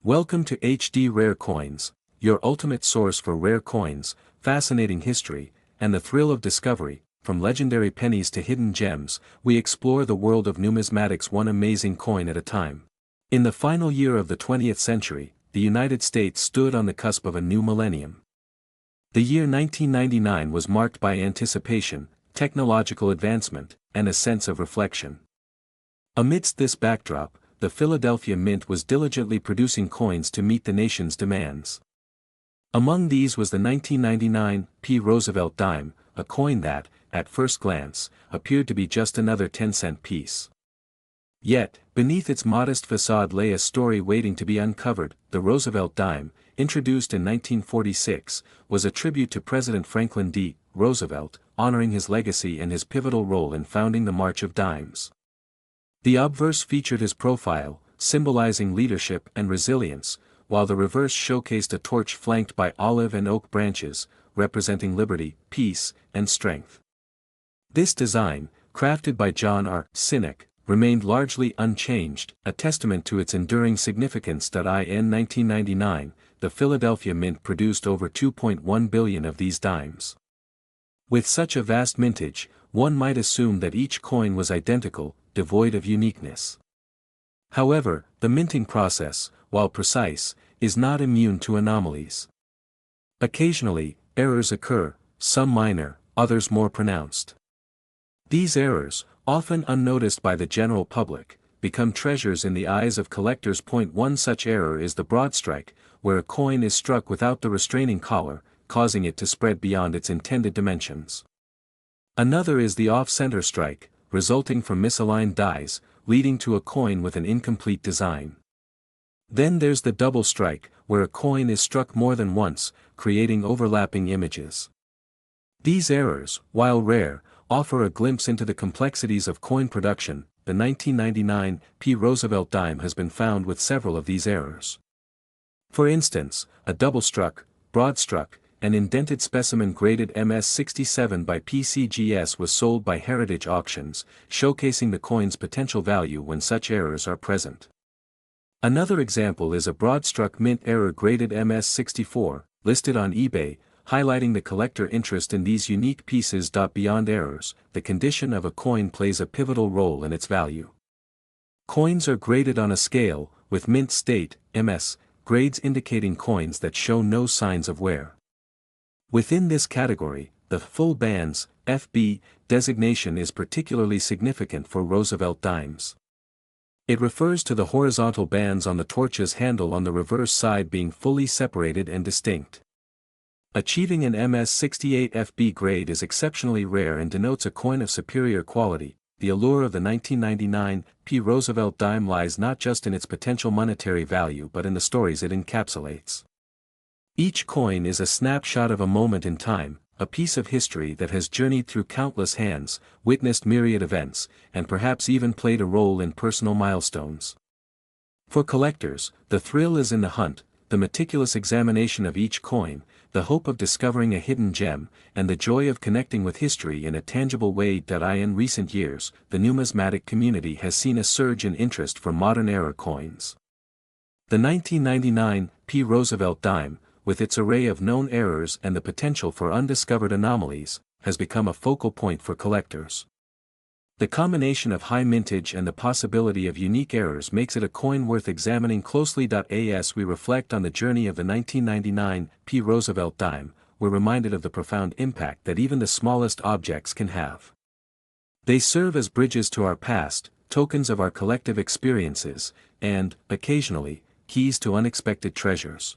Welcome to HD Rare Coins, your ultimate source for rare coins, fascinating history, and the thrill of discovery. From legendary pennies to hidden gems, we explore the world of numismatics one amazing coin at a time. In the final year of the 20th century, the United States stood on the cusp of a new millennium. The year 1999 was marked by anticipation, technological advancement, and a sense of reflection. Amidst this backdrop, the Philadelphia Mint was diligently producing coins to meet the nation's demands. Among these was the 1999 P. Roosevelt dime, a coin that, at first glance, appeared to be just another 10-cent piece. Yet, beneath its modest facade lay a story waiting to be uncovered. The Roosevelt dime, introduced in 1946, was a tribute to President Franklin D. Roosevelt, honoring his legacy and his pivotal role in founding the March of Dimes. The obverse featured his profile, symbolizing leadership and resilience, while the reverse showcased a torch flanked by olive and oak branches, representing liberty, peace, and strength. This design, crafted by John R. Sinek, remained largely unchanged, a testament to its enduring significance. In 1999, the Philadelphia Mint produced over 2.1 billion of these dimes. With such a vast mintage, one might assume that each coin was identical, devoid of uniqueness. However, the minting process, while precise, is not immune to anomalies. Occasionally, errors occur, some minor, others more pronounced. These errors, often unnoticed by the general public, become treasures in the eyes of collectors. One such error is the broad strike, where a coin is struck without the restraining collar, causing it to spread beyond its intended dimensions. Another is the off-center strike, resulting from misaligned dies, leading to a coin with an incomplete design. Then there's the double strike, where a coin is struck more than once, creating overlapping images. These errors, while rare, offer a glimpse into the complexities of coin production. The 1999 P. Roosevelt dime has been found with several of these errors. For instance, a double-struck, broad-struck, an indented specimen graded MS-67 by PCGS was sold by Heritage Auctions, showcasing the coin's potential value when such errors are present. Another example is a broad-struck mint error graded MS-64, listed on eBay, highlighting the collector interest in these unique pieces. Beyond errors, the condition of a coin plays a pivotal role in its value. Coins are graded on a scale, with mint state, MS, grades indicating coins that show no signs of wear. Within this category, the full bands, FB, designation is particularly significant for Roosevelt dimes. It refers to the horizontal bands on the torch's handle on the reverse side being fully separated and distinct. Achieving an MS-68 FB grade is exceptionally rare and denotes a coin of superior quality. The allure of the 1999 P. Roosevelt dime lies not just in its potential monetary value but in the stories it encapsulates. Each coin is a snapshot of a moment in time, a piece of history that has journeyed through countless hands, witnessed myriad events, and perhaps even played a role in personal milestones. For collectors, the thrill is in the hunt, the meticulous examination of each coin, the hope of discovering a hidden gem, and the joy of connecting with history in a tangible way. In recent years, the numismatic community has seen a surge in interest for modern-era coins. The 1999 P. Roosevelt dime, with its array of known errors and the potential for undiscovered anomalies, has become a focal point for collectors. The combination of high mintage and the possibility of unique errors makes it a coin worth examining closely. As we reflect on the journey of the 1999 P. Roosevelt dime, we're reminded of the profound impact that even the smallest objects can have. They serve as bridges to our past, tokens of our collective experiences, and, occasionally, keys to unexpected treasures.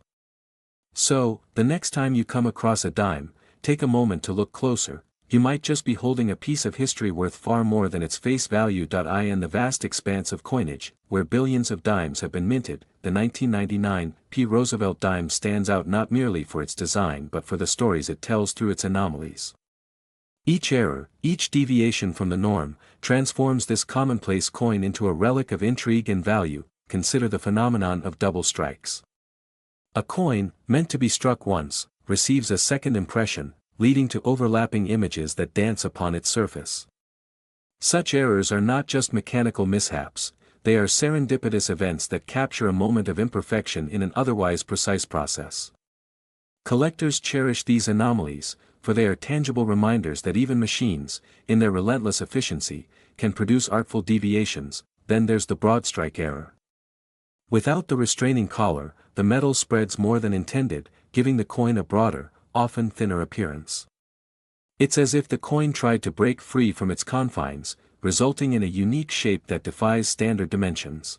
So, the next time you come across a dime, take a moment to look closer. You might just be holding a piece of history worth far more than its face value. In the vast expanse of coinage, where billions of dimes have been minted, the 1999 P. Roosevelt dime stands out not merely for its design but for the stories it tells through its anomalies. Each error, each deviation from the norm, transforms this commonplace coin into a relic of intrigue and value. Consider the phenomenon of double strikes. A coin, meant to be struck once, receives a second impression, leading to overlapping images that dance upon its surface. Such errors are not just mechanical mishaps, they are serendipitous events that capture a moment of imperfection in an otherwise precise process. Collectors cherish these anomalies, for they are tangible reminders that even machines, in their relentless efficiency, can produce artful deviations. Then there's the broadstrike error. Without the restraining collar, the metal spreads more than intended, giving the coin a broader, often thinner appearance. It's as if the coin tried to break free from its confines, resulting in a unique shape that defies standard dimensions.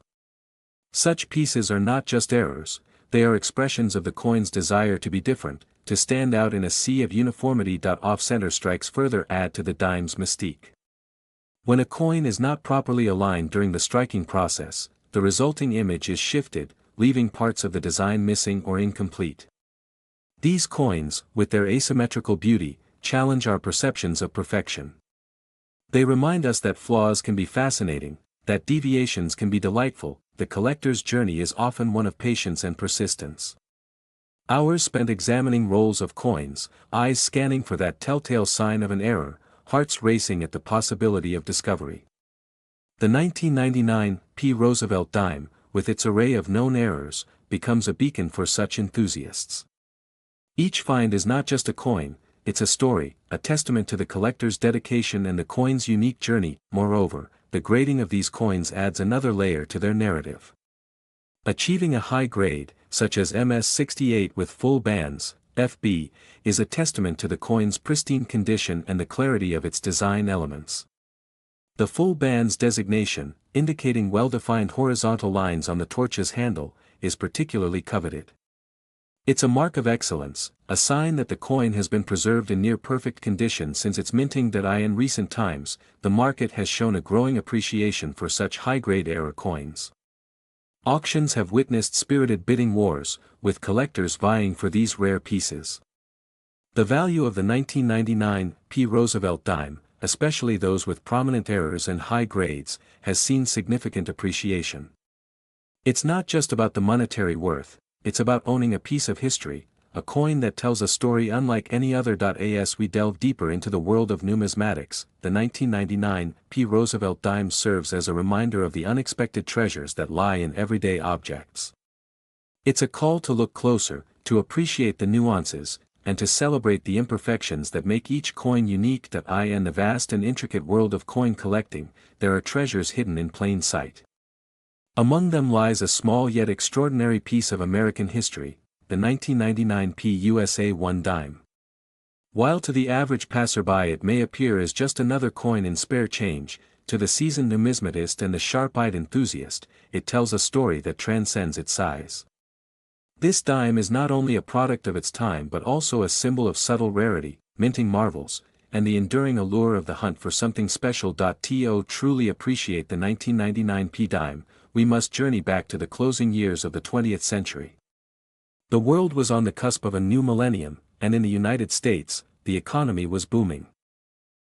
Such pieces are not just errors, they are expressions of the coin's desire to be different, to stand out in a sea of uniformity. Off-center strikes further add to the dime's mystique. When a coin is not properly aligned during the striking process, the resulting image is shifted, leaving parts of the design missing or incomplete. These coins, with their asymmetrical beauty, challenge our perceptions of perfection. They remind us that flaws can be fascinating, that deviations can be delightful. The collector's journey is often one of patience and persistence. Hours spent examining rolls of coins, eyes scanning for that telltale sign of an error, hearts racing at the possibility of discovery. The 1999 P. Roosevelt dime, with its array of known errors, becomes a beacon for such enthusiasts. Each find is not just a coin, it's a story, a testament to the collector's dedication and the coin's unique journey. Moreover, the grading of these coins adds another layer to their narrative. Achieving a high grade, such as MS-68 with full bands, FB, is a testament to the coin's pristine condition and the clarity of its design elements. The full bands designation, indicating well-defined horizontal lines on the torch's handle, is particularly coveted. It's a mark of excellence, a sign that the coin has been preserved in near-perfect condition since its minting. In recent times, the market has shown a growing appreciation for such high-grade error coins. Auctions have witnessed spirited bidding wars, with collectors vying for these rare pieces. The value of the 1999 P. Roosevelt dime, especially those with prominent errors and high grades, has seen significant appreciation. It's not just about the monetary worth, it's about owning a piece of history, a coin that tells a story unlike any other. As we delve deeper into the world of numismatics, the 1999 P. Roosevelt dime serves as a reminder of the unexpected treasures that lie in everyday objects. It's a call to look closer, to appreciate the nuances, and to celebrate the imperfections that make each coin unique. In the vast and intricate world of coin collecting, there are treasures hidden in plain sight. Among them lies a small yet extraordinary piece of American history, the 1999 P. USA 1 dime. While to the average passerby it may appear as just another coin in spare change, to the seasoned numismatist and the sharp-eyed enthusiast, it tells a story that transcends its size. This dime is not only a product of its time but also a symbol of subtle rarity, minting marvels, and the enduring allure of the hunt for something special. To truly appreciate the 1999 P dime, we must journey back to the closing years of the 20th century. The world was on the cusp of a new millennium, and in the United States, the economy was booming.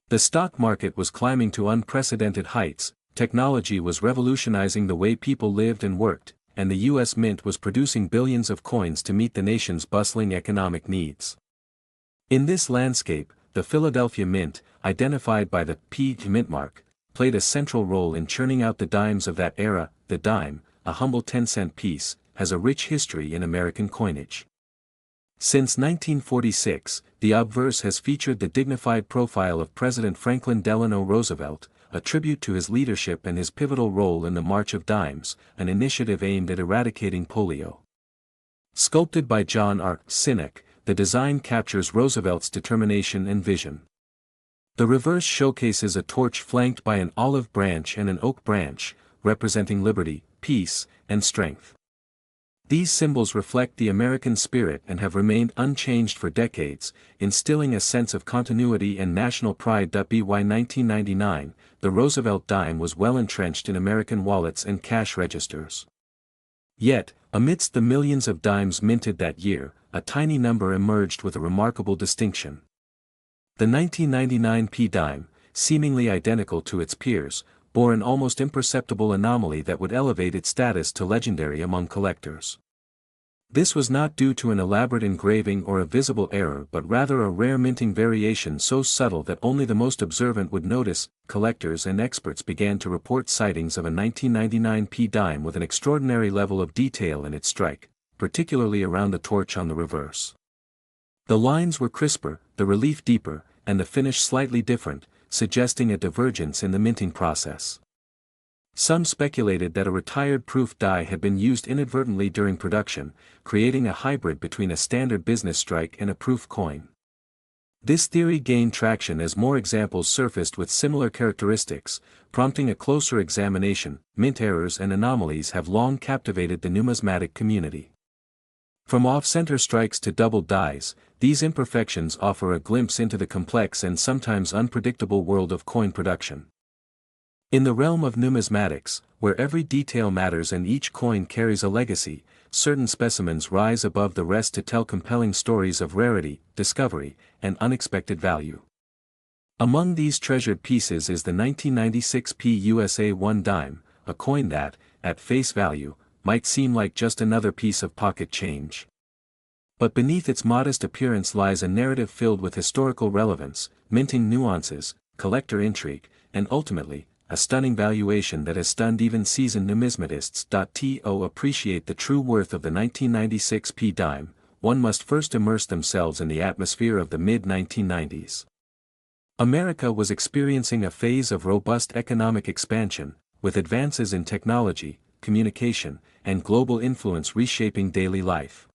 The stock market was climbing to unprecedented heights, technology was revolutionizing the way people lived and worked, and the U.S. Mint was producing billions of coins to meet the nation's bustling economic needs. In this landscape, the Philadelphia Mint, identified by the P Mint mark, played a central role in churning out the dimes of that era. The dime, a humble 10-cent piece, has a rich history in American coinage. Since 1946, the obverse has featured the dignified profile of President Franklin Delano Roosevelt, a tribute to his leadership and his pivotal role in the March of Dimes, an initiative aimed at eradicating polio. Sculpted by John R. Sinek, the design captures Roosevelt's determination and vision. The reverse showcases a torch flanked by an olive branch and an oak branch, representing liberty, peace, and strength. These symbols reflect the American spirit and have remained unchanged for decades, instilling a sense of continuity and national pride. By 1999, the Roosevelt dime was well entrenched in American wallets and cash registers. Yet, amidst the millions of dimes minted that year, a tiny number emerged with a remarkable distinction. The 1999 P dime, seemingly identical to its peers, bore an almost imperceptible anomaly that would elevate its status to legendary among collectors. This was not due to an elaborate engraving or a visible error but rather a rare minting variation so subtle that only the most observant would notice. Collectors and experts began to report sightings of a 1999 P dime with an extraordinary level of detail in its strike, particularly around the torch on the reverse. The lines were crisper, the relief deeper, and the finish slightly different, suggesting a divergence in the minting process. Some speculated that a retired proof die had been used inadvertently during production, creating a hybrid between a standard business strike and a proof coin. This theory gained traction as more examples surfaced with similar characteristics, prompting a closer examination. Mint errors and anomalies have long captivated the numismatic community. From off-center strikes to doubled dies, these imperfections offer a glimpse into the complex and sometimes unpredictable world of coin production. In the realm of numismatics, where every detail matters and each coin carries a legacy, certain specimens rise above the rest to tell compelling stories of rarity, discovery, and unexpected value. Among these treasured pieces is the 1996 P USA 1 dime, a coin that, at face value, might seem like just another piece of pocket change. But beneath its modest appearance lies a narrative filled with historical relevance, minting nuances, collector intrigue, and ultimately, a stunning valuation that has stunned even seasoned numismatists. To appreciate the true worth of the 1996 P dime, one must first immerse themselves in the atmosphere of the mid-1990s. America was experiencing a phase of robust economic expansion, with advances in technology, communication, and global influence reshaping daily life.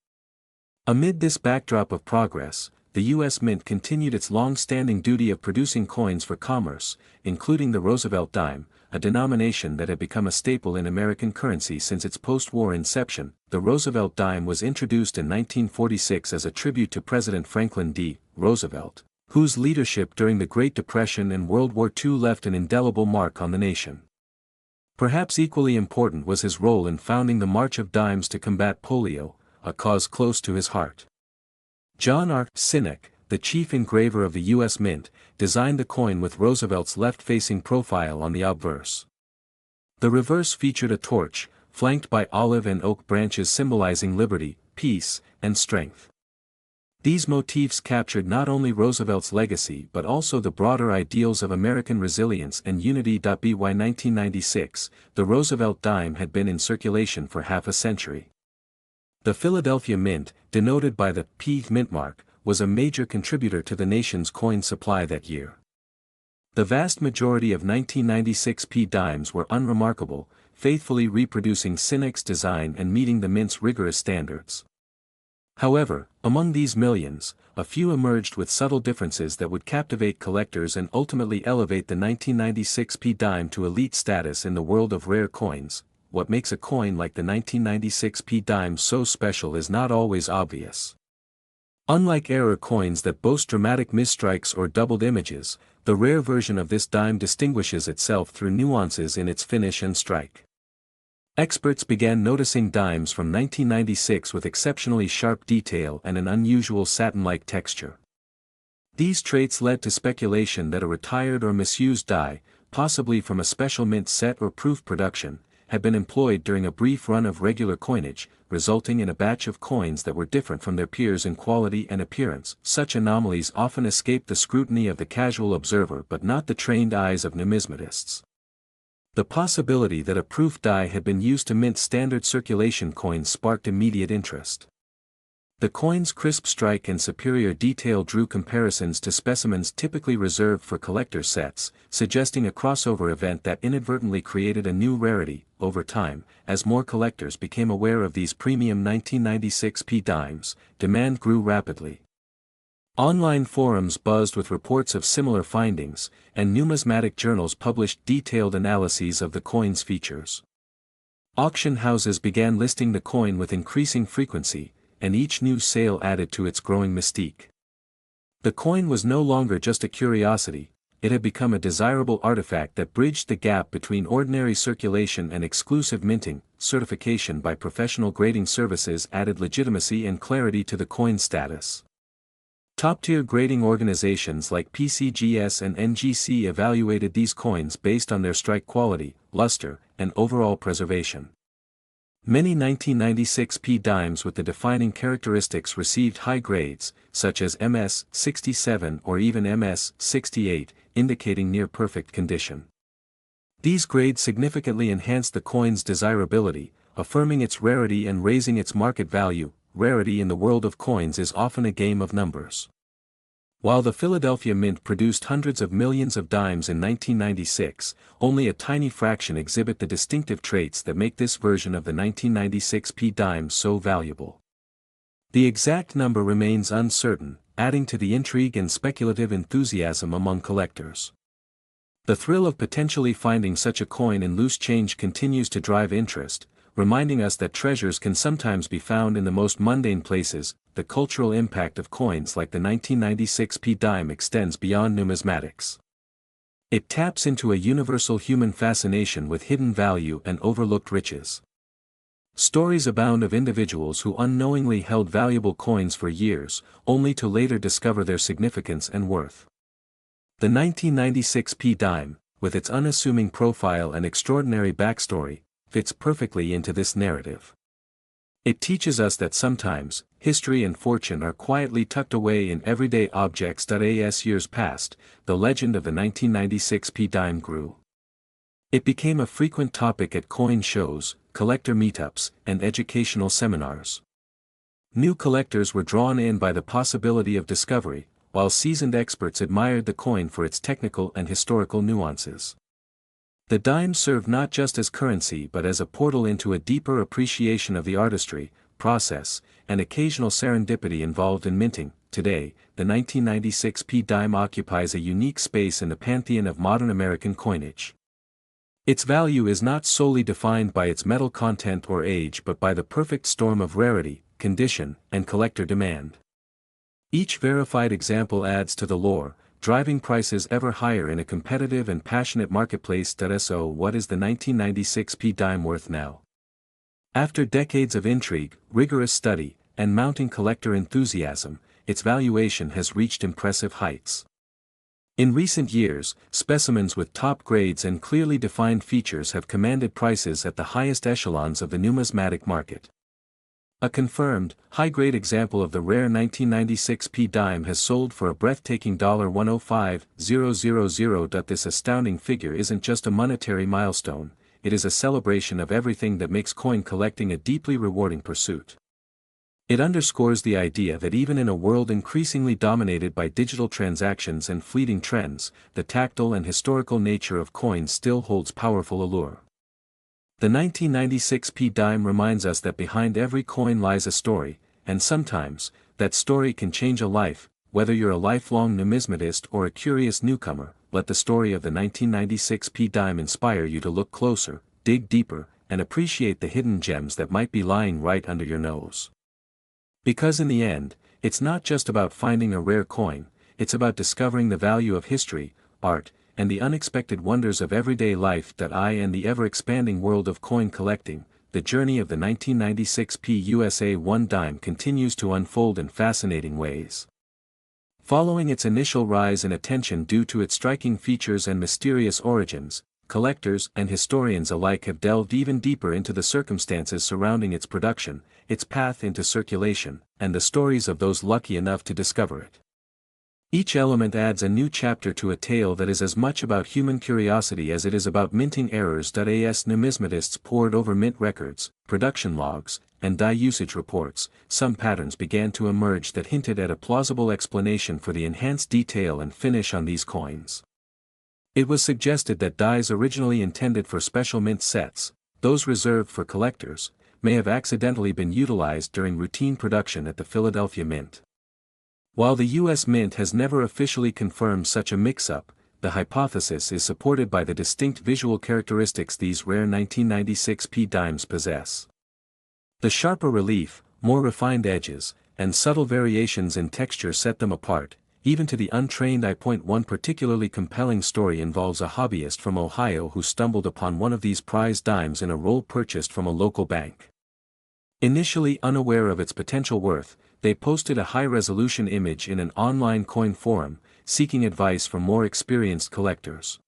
Amid this backdrop of progress, the U.S. Mint continued its long-standing duty of producing coins for commerce, including the Roosevelt dime, a denomination that had become a staple in American currency since its post-war inception. The Roosevelt dime was introduced in 1946 as a tribute to President Franklin D. Roosevelt, whose leadership during the Great Depression and World War II left an indelible mark on the nation. Perhaps equally important was his role in founding the March of Dimes to combat polio, a cause close to his heart. John R. Sinek, the chief engraver of the U.S. Mint, designed the coin with Roosevelt's left-facing profile on the obverse. The reverse featured a torch, flanked by olive and oak branches symbolizing liberty, peace, and strength. These motifs captured not only Roosevelt's legacy but also the broader ideals of American resilience and unity. By 1996, the Roosevelt dime had been in circulation for half a century. The Philadelphia Mint, denoted by the P mint mark, was a major contributor to the nation's coin supply that year. The vast majority of 1996 P dimes were unremarkable, faithfully reproducing Sinek's design and meeting the Mint's rigorous standards. However, among these millions, a few emerged with subtle differences that would captivate collectors and ultimately elevate the 1996 P dime to elite status in the world of rare coins. What makes a coin like the 1996 P dime so special is not always obvious. Unlike error coins that boast dramatic misstrikes or doubled images, the rare version of this dime distinguishes itself through nuances in its finish and strike. Experts began noticing dimes from 1996 with exceptionally sharp detail and an unusual satin-like texture. These traits led to speculation that a retired or misused die, possibly from a special mint set or proof production, had been employed during a brief run of regular coinage, resulting in a batch of coins that were different from their peers in quality and appearance. Such anomalies often escape the scrutiny of the casual observer but not the trained eyes of numismatists. The possibility that a proof die had been used to mint standard circulation coins sparked immediate interest. The coin's crisp strike and superior detail drew comparisons to specimens typically reserved for collector sets, suggesting a crossover event that inadvertently created a new rarity. Over time, as more collectors became aware of these premium 1996 P dimes, demand grew rapidly. Online forums buzzed with reports of similar findings, and numismatic journals published detailed analyses of the coin's features. Auction houses began listing the coin with increasing frequency, and each new sale added to its growing mystique. The coin was no longer just a curiosity, it had become a desirable artifact that bridged the gap between ordinary circulation and exclusive minting. Certification by professional grading services added legitimacy and clarity to the coin's status. Top-tier grading organizations like PCGS and NGC evaluated these coins based on their strike quality, luster, and overall preservation. Many 1996p dimes with the defining characteristics received high grades, such as MS-67 or even MS-68, indicating near-perfect condition. These grades significantly enhanced the coin's desirability, affirming its rarity and raising its market value. Rarity in the world of coins is often a game of numbers. While the Philadelphia Mint produced hundreds of millions of dimes in 1996, only a tiny fraction exhibit the distinctive traits that make this version of the 1996p dime so valuable. The exact number remains uncertain, adding to the intrigue and speculative enthusiasm among collectors. The thrill of potentially finding such a coin in loose change continues to drive interest, reminding us that treasures can sometimes be found in the most mundane places. The cultural impact of coins like the 1996p dime extends beyond numismatics. It taps into a universal human fascination with hidden value and overlooked riches. Stories abound of individuals who unknowingly held valuable coins for years, only to later discover their significance and worth. The 1996p dime, with its unassuming profile and extraordinary backstory, fits perfectly into this narrative. It teaches us that sometimes, history and fortune are quietly tucked away in everyday objects. As years passed, the legend of the 1996p dime grew. It became a frequent topic at coin shows, collector meetups, and educational seminars. New collectors were drawn in by the possibility of discovery, while seasoned experts admired the coin for its technical and historical nuances. The dime served not just as currency but as a portal into a deeper appreciation of the artistry, process, and occasional serendipity involved in minting. Today, the 1996p dime occupies a unique space in the pantheon of modern American coinage. Its value is not solely defined by its metal content or age but by the perfect storm of rarity, condition, and collector demand. Each verified example adds to the lore, driving prices ever higher in a competitive and passionate marketplace. So what is the 1996p dime worth now? After decades of intrigue, rigorous study, and mounting collector enthusiasm, its valuation has reached impressive heights. In recent years, specimens with top grades and clearly defined features have commanded prices at the highest echelons of the numismatic market. A confirmed, high-grade example of the rare 1996p dime has sold for a breathtaking $105,000. This astounding figure isn't just a monetary milestone, it is a celebration of everything that makes coin collecting a deeply rewarding pursuit. It underscores the idea that even in a world increasingly dominated by digital transactions and fleeting trends, the tactile and historical nature of coins still holds powerful allure. The 1996p dime reminds us that behind every coin lies a story, and sometimes, that story can change a life. Whether you're a lifelong numismatist or a curious newcomer, let the story of the 1996p dime inspire you to look closer, dig deeper, and appreciate the hidden gems that might be lying right under your nose. Because in the end, it's not just about finding a rare coin, it's about discovering the value of history, art, and the unexpected wonders of everyday life. In the ever-expanding world of coin collecting, the journey of the 1996p USA 1 dime continues to unfold in fascinating ways. Following its initial rise in attention due to its striking features and mysterious origins, collectors and historians alike have delved even deeper into the circumstances surrounding its production, its path into circulation, and the stories of those lucky enough to discover it. Each element adds a new chapter to a tale that is as much about human curiosity as it is about minting errors. As numismatists pored over mint records, production logs, and die usage reports, some patterns began to emerge that hinted at a plausible explanation for the enhanced detail and finish on these coins. It was suggested that dies originally intended for special mint sets, those reserved for collectors, may have accidentally been utilized during routine production at the Philadelphia Mint. While the U.S. Mint has never officially confirmed such a mix-up, the hypothesis is supported by the distinct visual characteristics these rare 1996p dimes possess. The sharper relief, more refined edges, and subtle variations in texture set them apart, even to the untrained eye. One particularly compelling story involves a hobbyist from Ohio who stumbled upon one of these prized dimes in a roll purchased from a local bank. Initially unaware of its potential worth, they posted a high-resolution image in an online coin forum, seeking advice from more experienced collectors.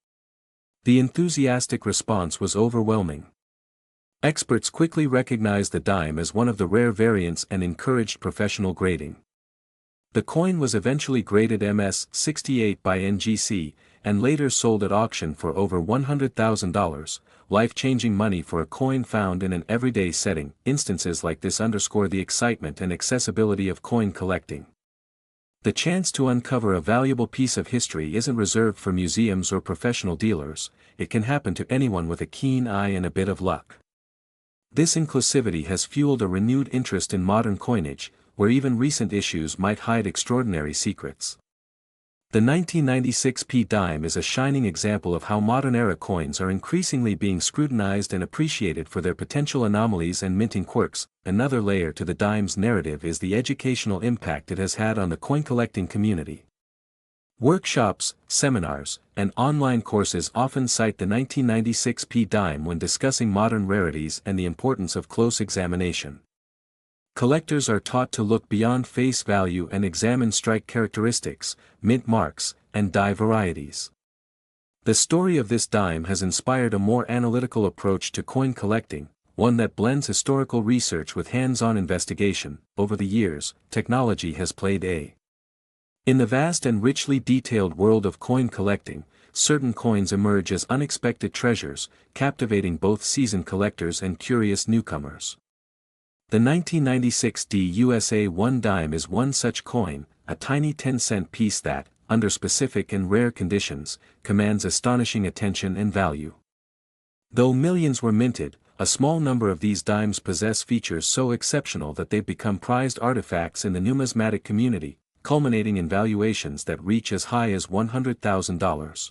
The enthusiastic response was overwhelming. Experts quickly recognized the dime as one of the rare variants and encouraged professional grading. The coin was eventually graded MS-68 by NGC, and later sold at auction for over $100,000, life-changing money for a coin found in an everyday setting. Instances like this underscore the excitement and accessibility of coin collecting. The chance to uncover a valuable piece of history isn't reserved for museums or professional dealers, it can happen to anyone with a keen eye and a bit of luck. This inclusivity has fueled a renewed interest in modern coinage, where even recent issues might hide extraordinary secrets. The 1996 P dime is a shining example of how modern-era coins are increasingly being scrutinized and appreciated for their potential anomalies and minting quirks. Another layer to the dime's narrative is the educational impact it has had on the coin-collecting community. Workshops, seminars, and online courses often cite the 1996 P dime when discussing modern rarities and the importance of close examination. Collectors are taught to look beyond face value and examine strike characteristics, mint marks, and die varieties. The story of this dime has inspired a more analytical approach to coin collecting, one that blends historical research with hands-on investigation. Over the years, technology has played in the vast and richly detailed world of coin collecting, certain coins emerge as unexpected treasures, captivating both seasoned collectors and curious newcomers. The 1996 DUSA 1 dime is one such coin, a tiny 10-cent piece that, under specific and rare conditions, commands astonishing attention and value. Though millions were minted, a small number of these dimes possess features so exceptional that they've become prized artifacts in the numismatic community, culminating in valuations that reach as high as $100,000.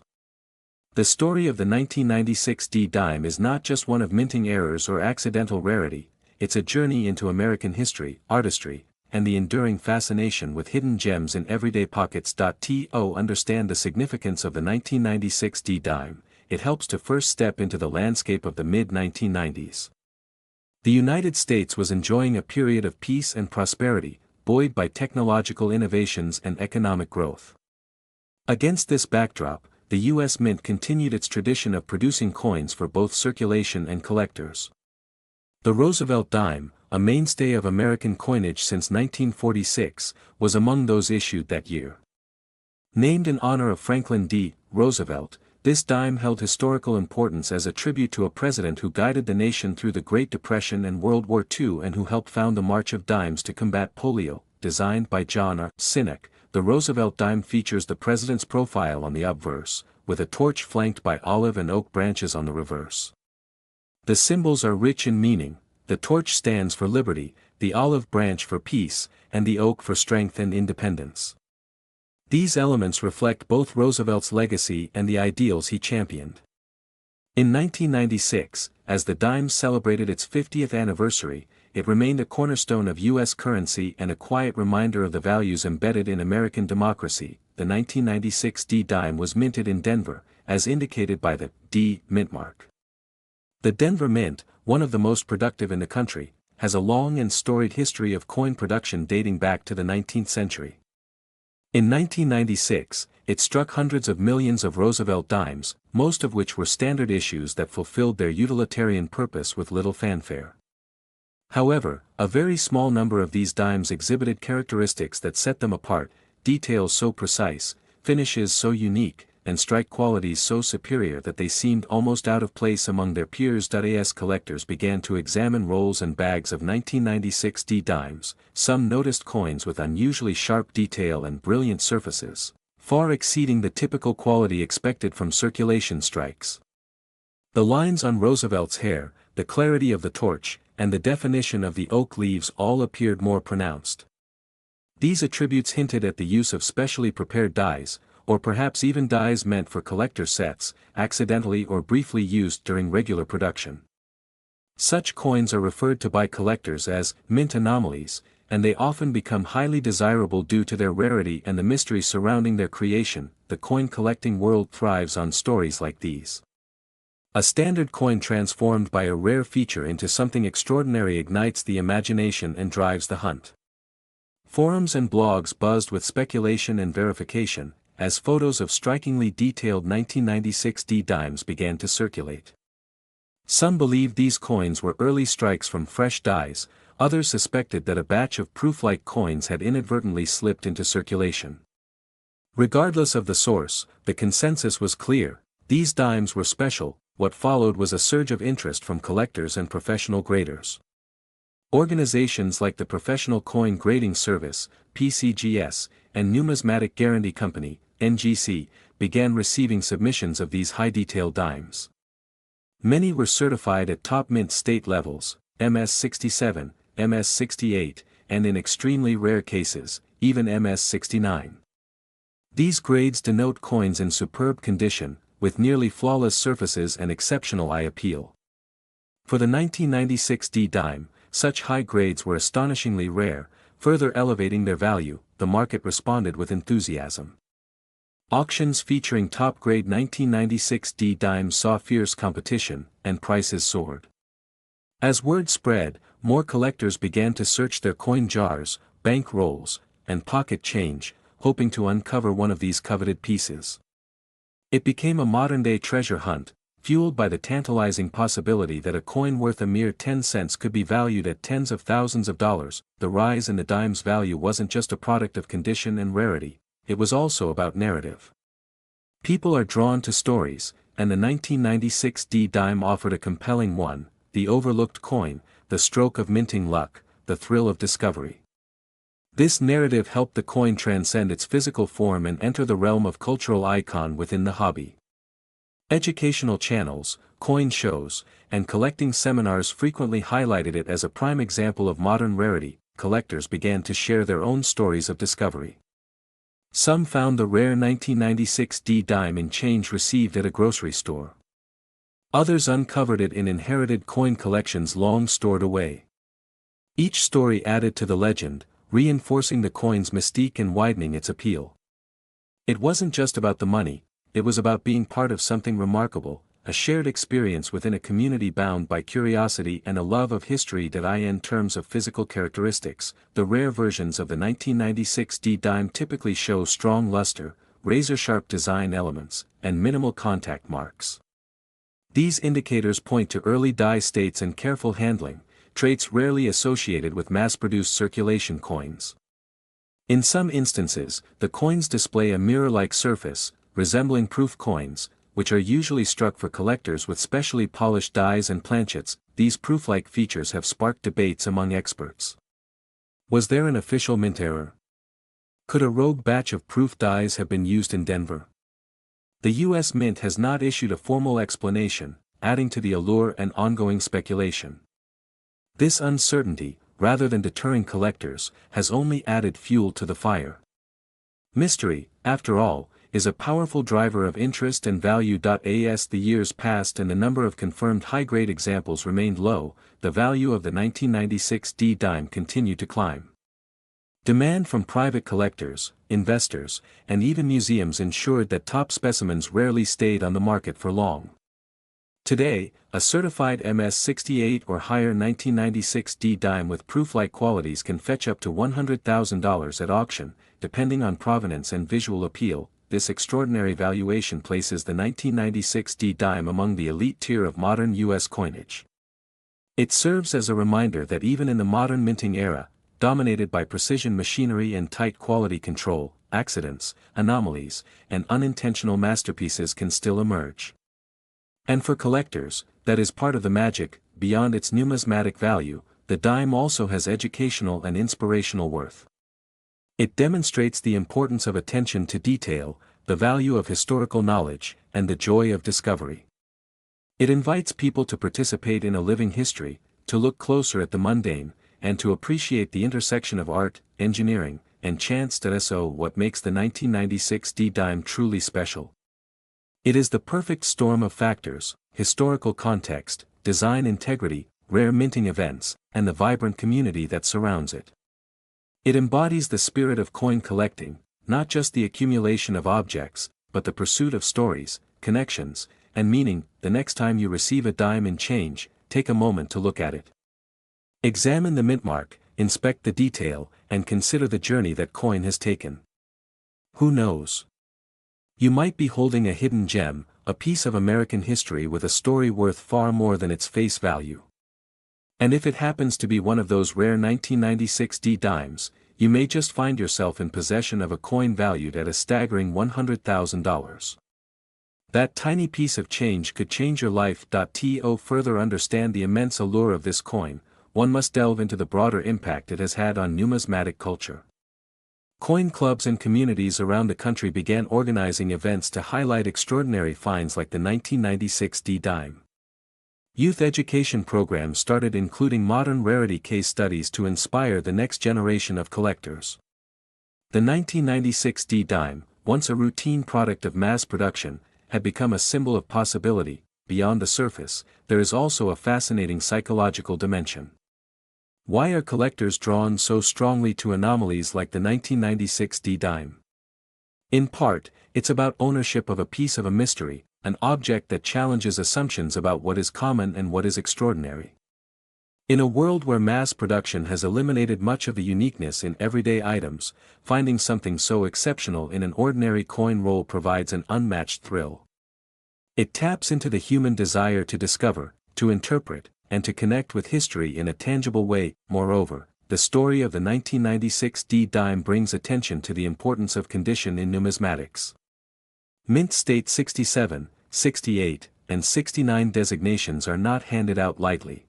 The story of the 1996 D dime is not just one of minting errors or accidental rarity. It's a journey into American history, artistry, and the enduring fascination with hidden gems in everyday pockets. To understand the significance of the 1996 D dime, it helps to first step into the landscape of the mid-1990s. The United States was enjoying a period of peace and prosperity, buoyed by technological innovations and economic growth. Against this backdrop, the U.S. Mint continued its tradition of producing coins for both circulation and collectors. The Roosevelt dime, a mainstay of American coinage since 1946, was among those issued that year. Named in honor of Franklin D. Roosevelt, this dime held historical importance as a tribute to a president who guided the nation through the Great Depression and World War II and who helped found the March of Dimes to combat polio. Designed by John R. Sinek, the Roosevelt dime features the president's profile on the obverse, with a torch flanked by olive and oak branches on the reverse. The symbols are rich in meaning. The torch stands for liberty, the olive branch for peace, and the oak for strength and independence. These elements reflect both Roosevelt's legacy and the ideals he championed. In 1996, as the dime celebrated its 50th anniversary, it remained a cornerstone of U.S. currency and a quiet reminder of the values embedded in American democracy. The 1996 D dime was minted in Denver, as indicated by the D mint mark. The Denver Mint, one of the most productive in the country, has a long and storied history of coin production dating back to the 19th century. In 1996, it struck hundreds of millions of Roosevelt dimes, most of which were standard issues that fulfilled their utilitarian purpose with little fanfare. However, a very small number of these dimes exhibited characteristics that set them apart, details so precise, finishes so unique, and strike qualities so superior that they seemed almost out of place among their peers. As collectors began to examine rolls and bags of 1996 D dimes, some noticed coins with unusually sharp detail and brilliant surfaces, far exceeding the typical quality expected from circulation strikes. The lines on Roosevelt's hair, the clarity of the torch, and the definition of the oak leaves all appeared more pronounced. These attributes hinted at the use of specially prepared dies, or perhaps even dies meant for collector sets, accidentally or briefly used during regular production. Such coins are referred to by collectors as mint anomalies, and they often become highly desirable due to their rarity and the mystery surrounding their creation. The coin collecting world thrives on stories like these. A standard coin transformed by a rare feature into something extraordinary ignites the imagination and drives the hunt. Forums and blogs buzzed with speculation and verification, as photos of strikingly detailed 1996 D dimes began to circulate. Some believed these coins were early strikes from fresh dies, others suspected that a batch of proof-like coins had inadvertently slipped into circulation. Regardless of the source, the consensus was clear: these dimes were special. What followed was a surge of interest from collectors and professional graders. Organizations like the Professional Coin Grading Service, PCGS, and Numismatic Guarantee Company, NGC, began receiving submissions of these high-detail dimes. Many were certified at top mint state levels, MS-67, MS-68, and in extremely rare cases, even MS-69. These grades denote coins in superb condition, with nearly flawless surfaces and exceptional eye appeal. For the 1996 D dime, such high grades were astonishingly rare, further elevating their value. The market responded with enthusiasm. Auctions featuring top-grade 1996 D dimes saw fierce competition, and prices soared. As word spread, more collectors began to search their coin jars, bank rolls, and pocket change, hoping to uncover one of these coveted pieces. It became a modern-day treasure hunt, fueled by the tantalizing possibility that a coin worth a mere 10 cents could be valued at tens of thousands of dollars. The rise in the dime's value wasn't just a product of condition and rarity, it was also about narrative. People are drawn to stories, and the 1996 D dime offered a compelling one: the overlooked coin, the stroke of minting luck, the thrill of discovery. This narrative helped the coin transcend its physical form and enter the realm of cultural icon within the hobby. Educational channels, coin shows, and collecting seminars frequently highlighted it as a prime example of modern rarity. Collectors began to share their own stories of discovery. Some found the rare 1996 D dime in change received at a grocery store. Others uncovered it in inherited coin collections long stored away. Each story added to the legend, reinforcing the coin's mystique and widening its appeal. It wasn't just about the money, it was about being part of something remarkable, a shared experience within a community bound by curiosity and a love of history. In terms of physical characteristics, the rare versions of the 1996 D dime typically show strong luster, razor-sharp design elements, and minimal contact marks. These indicators point to early die states and careful handling, traits rarely associated with mass-produced circulation coins. In some instances, the coins display a mirror-like surface, resembling proof coins, which are usually struck for collectors with specially polished dies and planchets. These proof-like features have sparked debates among experts. Was there an official mint error? Could a rogue batch of proof dies have been used in Denver? The U.S. Mint has not issued a formal explanation, adding to the allure and ongoing speculation. This uncertainty, rather than deterring collectors, has only added fuel to the fire. Mystery, after all, is a powerful driver of interest and value. As the years passed and the number of confirmed high-grade examples remained low, the value of the 1996 D dime continued to climb. Demand from private collectors, investors, and even museums ensured that top specimens rarely stayed on the market for long. Today, a certified MS-68 or higher 1996 D dime with proof-like qualities can fetch up to $100,000 at auction, depending on provenance and visual appeal. This extraordinary valuation places the 1996 D dime among the elite tier of modern U.S. coinage. It serves as a reminder that even in the modern minting era, dominated by precision machinery and tight quality control, accidents, anomalies, and unintentional masterpieces can still emerge. And for collectors, that is part of the magic. Beyond its numismatic value, the dime also has educational and inspirational worth. It demonstrates the importance of attention to detail, the value of historical knowledge, and the joy of discovery. It invites people to participate in a living history, to look closer at the mundane, and to appreciate the intersection of art, engineering, and chance. So what makes the 1996 D dime truly special? It is the perfect storm of factors: historical context, design integrity, rare minting events, and the vibrant community that surrounds it. It embodies the spirit of coin collecting, not just the accumulation of objects, but the pursuit of stories, connections, and meaning. The next time you receive a dime in change, take a moment to look at it. Examine the mint mark, inspect the detail, and consider the journey that coin has taken. Who knows? You might be holding a hidden gem, a piece of American history with a story worth far more than its face value. And if it happens to be one of those rare 1996 D dimes, you may just find yourself in possession of a coin valued at a staggering $100,000. That tiny piece of change could change your life. To further understand the immense allure of this coin, one must delve into the broader impact it has had on numismatic culture. Coin clubs and communities around the country began organizing events to highlight extraordinary finds like the 1996 D dime. Youth education programs started including modern rarity case studies to inspire the next generation of collectors. The 1996 D dime, once a routine product of mass production, had become a symbol of possibility. Beyond the surface, there is also a fascinating psychological dimension. Why are collectors drawn so strongly to anomalies like the 1996 D dime? In part, it's about ownership of a piece of a mystery, an object that challenges assumptions about what is common and what is extraordinary. In a world where mass production has eliminated much of the uniqueness in everyday items, finding something so exceptional in an ordinary coin roll provides an unmatched thrill. It taps into the human desire to discover, to interpret, and to connect with history in a tangible way. Moreover, the story of the 1996 D dime brings attention to the importance of condition in numismatics. Mint State 67, 68, and 69 designations are not handed out lightly.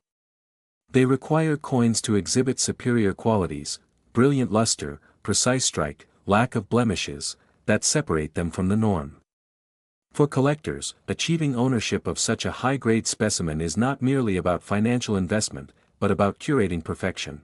They require coins to exhibit superior qualities, brilliant luster, precise strike, lack of blemishes, that separate them from the norm. For collectors, achieving ownership of such a high-grade specimen is not merely about financial investment, but about curating perfection.